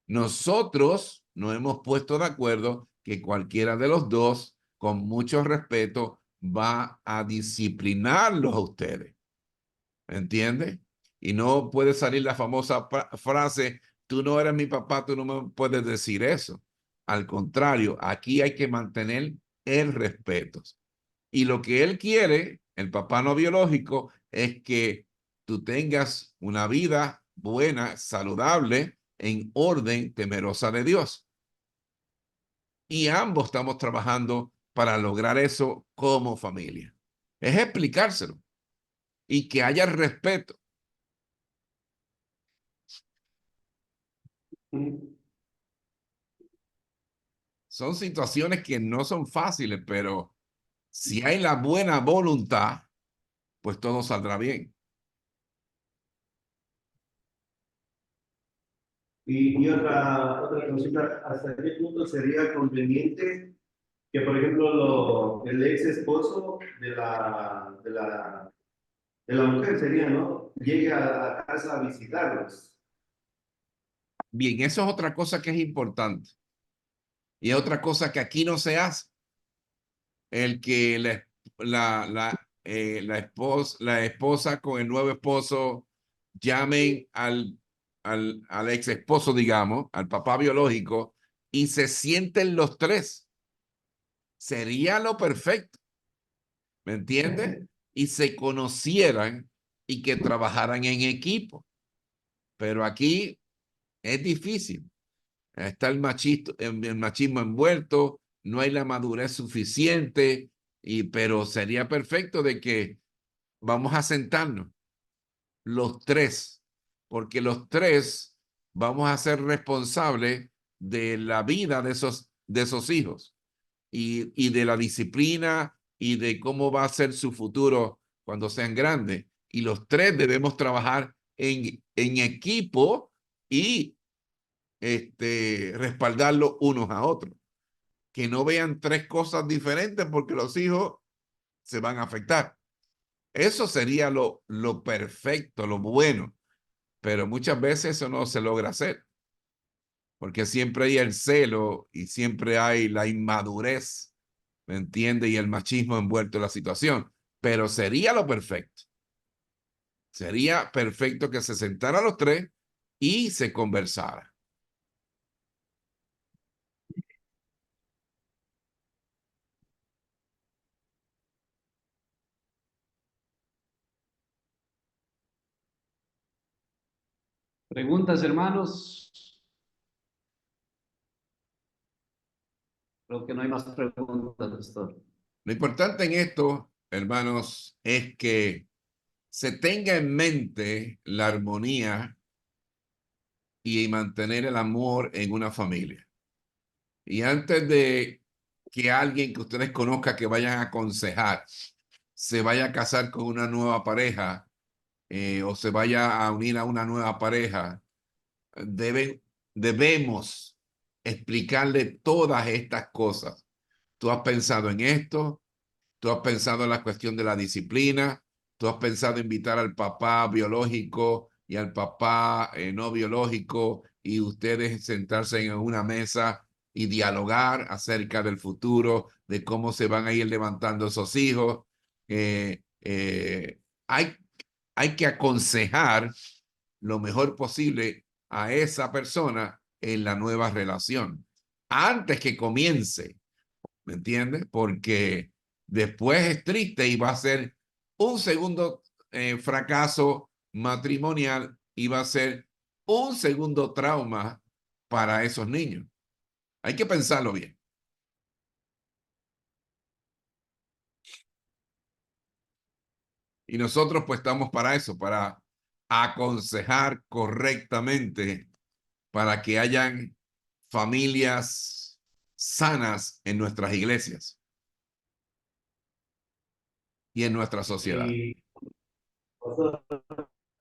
nosotros nos hemos puesto de acuerdo que cualquiera de los dos, con mucho respeto, va a disciplinarlos a ustedes. ¿Entiende? Y no puede salir la famosa frase, tú no eres mi papá, tú no me puedes decir eso. Al contrario, aquí hay que mantener el respeto. Y lo que él quiere, el papá no biológico, es que tú tengas una vida buena, saludable, en orden, temerosa de Dios. Y ambos estamos trabajando para lograr eso como familia. Es explicárselo y que haya respeto. Son situaciones que no son fáciles, pero si hay la buena voluntad, pues todo saldrá bien. Y otra consulta, ¿hasta qué punto sería conveniente que, por ejemplo, el ex esposo de la mujer sería, ¿no? Llegue a la casa a visitarlos? Bien, eso es otra cosa que es importante. Y es otra cosa que aquí no se hace. El que la esposa con el nuevo esposo llamen al ex esposo, digamos, al papá biológico, y se sienten los tres. Sería lo perfecto. ¿me entiendes? Y se conocieran y que trabajaran en equipo. Pero aquí es difícil. Está el machismo envuelto, no hay la madurez suficiente, pero sería perfecto de que vamos a sentarnos los tres, porque los tres vamos a ser responsables de la vida de esos hijos y de la disciplina y de cómo va a ser su futuro cuando sean grandes. Y los tres debemos trabajar en equipo y respaldarlos unos a otros. Que no vean tres cosas diferentes porque los hijos se van a afectar. Eso sería lo perfecto, lo bueno. Pero muchas veces eso no se logra hacer. Porque siempre hay el celo y siempre hay la inmadurez, ¿me entiende? Y el machismo envuelto en la situación. Pero sería lo perfecto. Sería perfecto que se sentaran los tres y se conversara. ¿Preguntas, hermanos? Creo que no hay más preguntas, pastor. Lo importante en esto, hermanos, es que se tenga en mente la armonía y mantener el amor en una familia. Y antes de que alguien que ustedes conozcan que vayan a aconsejar se vaya a casar con una nueva pareja o se vaya a unir a una nueva pareja, debemos explicarle todas estas cosas. ¿Tú has pensado en esto? ¿Tú has pensado en la cuestión de la disciplina? ¿Tú has pensado invitar al papá biológico y al papá no biológico y ustedes sentarse en una mesa y dialogar acerca del futuro, de cómo se van a ir levantando esos hijos? Eh, eh, hay, hay que aconsejar lo mejor posible a esa persona en la nueva relación antes que comience, ¿me entiendes? Porque después es triste y va a ser un segundo fracaso matrimonial y va a ser un segundo trauma para esos niños. Hay que pensarlo bien. Y nosotros pues estamos para eso, para aconsejar correctamente, para que hayan familias sanas en nuestras iglesias y en nuestra sociedad. Y pastor,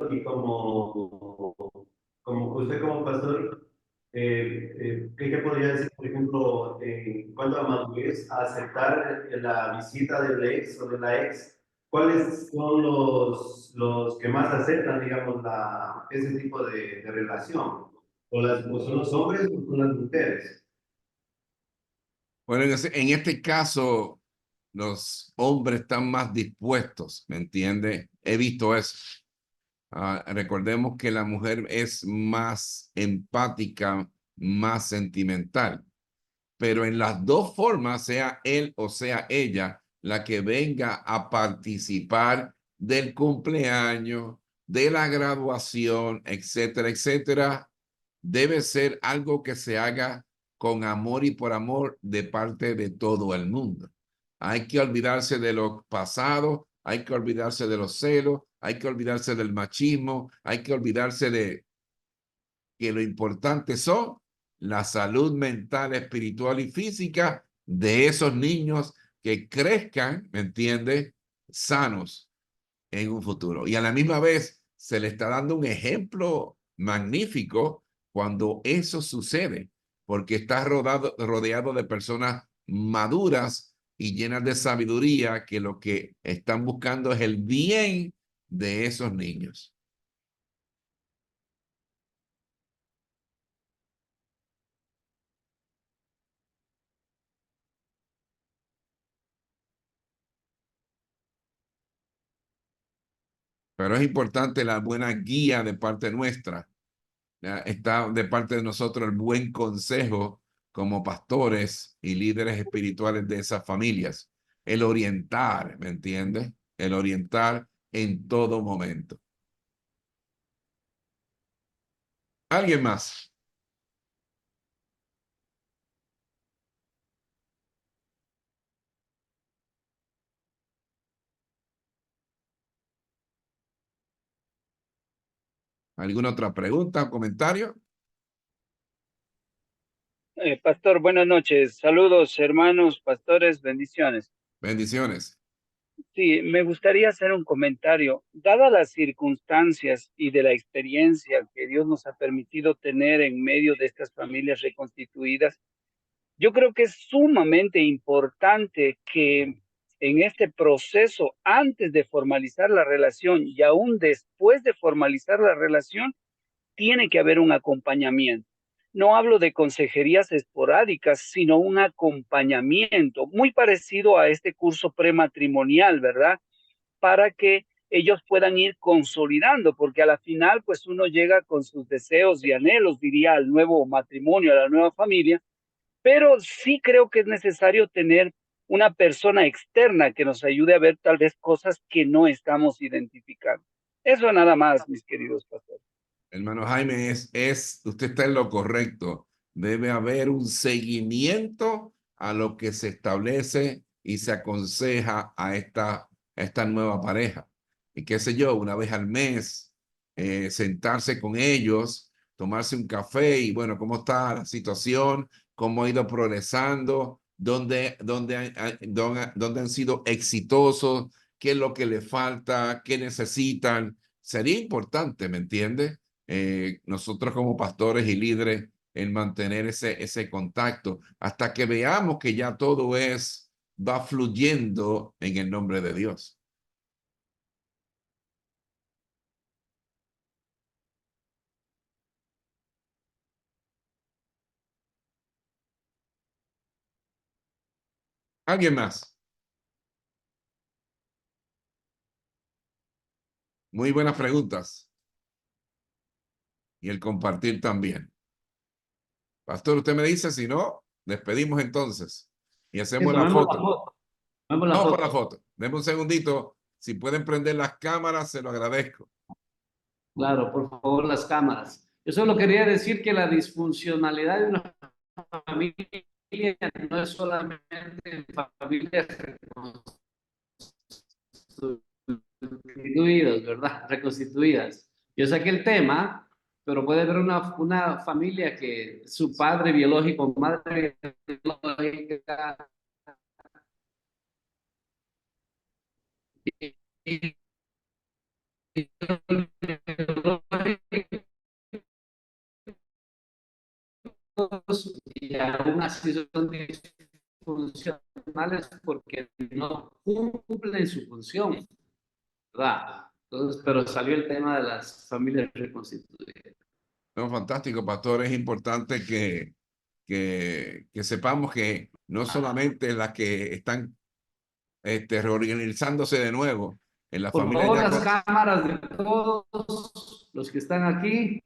y como usted como pastor, ¿qué podría decir, por ejemplo, en cuanto a madurez, a aceptar la visita del ex o de la ex? ¿Cuáles son los que más aceptan, digamos, ese tipo de relación? ¿O son los hombres o son las mujeres? Bueno, en este caso, los hombres están más dispuestos, ¿me entiende? He visto eso. Recordemos que la mujer es más empática, más sentimental, pero en las dos formas, sea él o sea ella, la que venga a participar del cumpleaños, de la graduación, etcétera, etcétera, debe ser algo que se haga con amor y por amor de parte de todo el mundo. Hay que olvidarse de lo pasado, hay que olvidarse de los celos, hay que olvidarse del machismo, hay que olvidarse de que lo importante son la salud mental, espiritual y física de esos niños que crezcan, ¿me entiendes? Sanos en un futuro. Y a la misma vez se le está dando un ejemplo magnífico cuando eso sucede, porque está rodeado de personas maduras y llenas de sabiduría que lo que están buscando es el bien de esos niños. Pero es importante la buena guía de parte nuestra. ¿Ya? Está de parte de nosotros el buen consejo como pastores y líderes espirituales de esas familias. el orientar, ¿me entiendes? El orientar en todo momento. ¿Alguien más? ¿Alguna otra pregunta o comentario? Pastor, buenas noches. Saludos, hermanos, pastores, bendiciones. Bendiciones. Sí, me gustaría hacer un comentario. Dadas las circunstancias y de la experiencia que Dios nos ha permitido tener en medio de estas familias reconstituidas, yo creo que es sumamente importante que en este proceso, antes de formalizar la relación y aún después de formalizar la relación, tiene que haber un acompañamiento. No hablo de consejerías esporádicas, sino un acompañamiento muy parecido a este curso prematrimonial, ¿verdad? Para que ellos puedan ir consolidando, porque a la final, pues uno llega con sus deseos y anhelos, diría, al nuevo matrimonio, a la nueva familia, pero sí creo que es necesario tener una persona externa que nos ayude a ver tal vez cosas que no estamos identificando. Eso nada más, mis queridos pastores. Hermano Jaime, usted está en lo correcto. Debe haber un seguimiento a lo que se establece y se aconseja a esta nueva pareja. Y qué sé yo, una vez al mes, sentarse con ellos, tomarse un café y bueno, ¿cómo está la situación? ¿Cómo ha ido progresando? ¿Dónde han sido exitosos? ¿Qué es lo que le falta? ¿Qué necesitan? Sería importante, ¿me entiendes? Nosotros como pastores y líderes en mantener ese contacto hasta que veamos que ya todo va fluyendo en el nombre de Dios. ¿Alguien más? Muy buenas preguntas. Y el compartir también. Pastor, usted me dice, si no, despedimos entonces y hacemos la Tomemos la foto. foto. Tomemos la Vamos foto. para la foto. Deme un segundito. Si pueden prender las cámaras, se lo agradezco. Claro, por favor, las cámaras. Yo solo quería decir que la disfuncionalidad de una familia no es solamente en familias reconstituidas, ¿verdad? Reconstituidas. Yo saqué el tema, pero puede haber una familia que su padre biológico, madre biológica, y aún así son disfuncionales porque no cumplen su función, ¿verdad? Entonces, pero salió el tema de las familias reconstituidas. No, fantástico, pastor. Es importante que sepamos que no solamente las que están reorganizándose de nuevo en la Por familia favor, ya las cámaras de todos los que están aquí,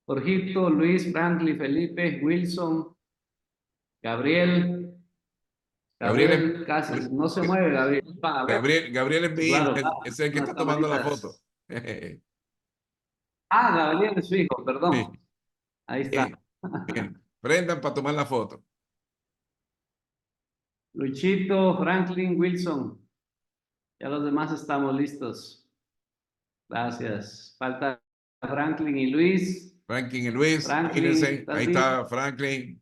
Jorgito, Luis, Franklin, Felipe, Wilson, Gabriel. Gabriel casi no se mueve, Gabriel. Gabriel es mi hijo, Claro, es el que unas está tomando la camaritas. foto. Ah, Gabriel es su hijo, Sí. perdón. Ahí está. Bien. Prendan para tomar la foto. Luchito, Franklin, Wilson. Ya los demás estamos listos. Gracias. Falta Franklin y Luis. Franklin y Luis, Franklin, mírense, ¿estás ahí listo? está Franklin.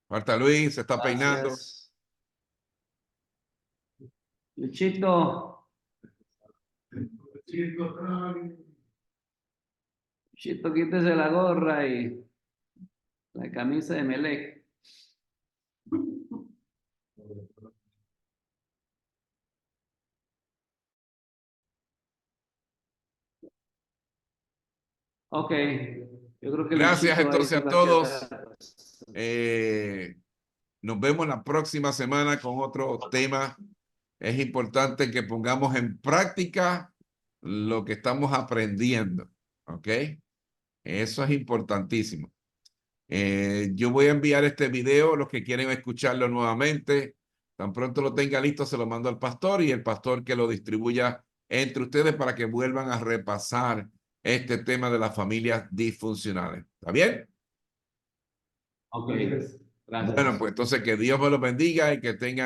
Falta Luis, se está peinando. Gracias. Luchito. Luchito, quítese la gorra y la camisa de Melec. Ok. Yo creo que Gracias Luchito ahí entonces se a va a todos. quedar. Nos vemos la próxima semana con otro tema. Es importante que pongamos en práctica lo que estamos aprendiendo. ¿Ok? Eso es importantísimo. Yo voy a enviar este video, los que quieren escucharlo nuevamente, Tan pronto lo tenga listo, se lo mando al pastor y el pastor que lo distribuya entre ustedes para que vuelvan a repasar este tema de las familias disfuncionales. ¿Está bien? Ok, Gracias. gracias. Bueno, pues entonces que Dios me lo bendiga y que tengan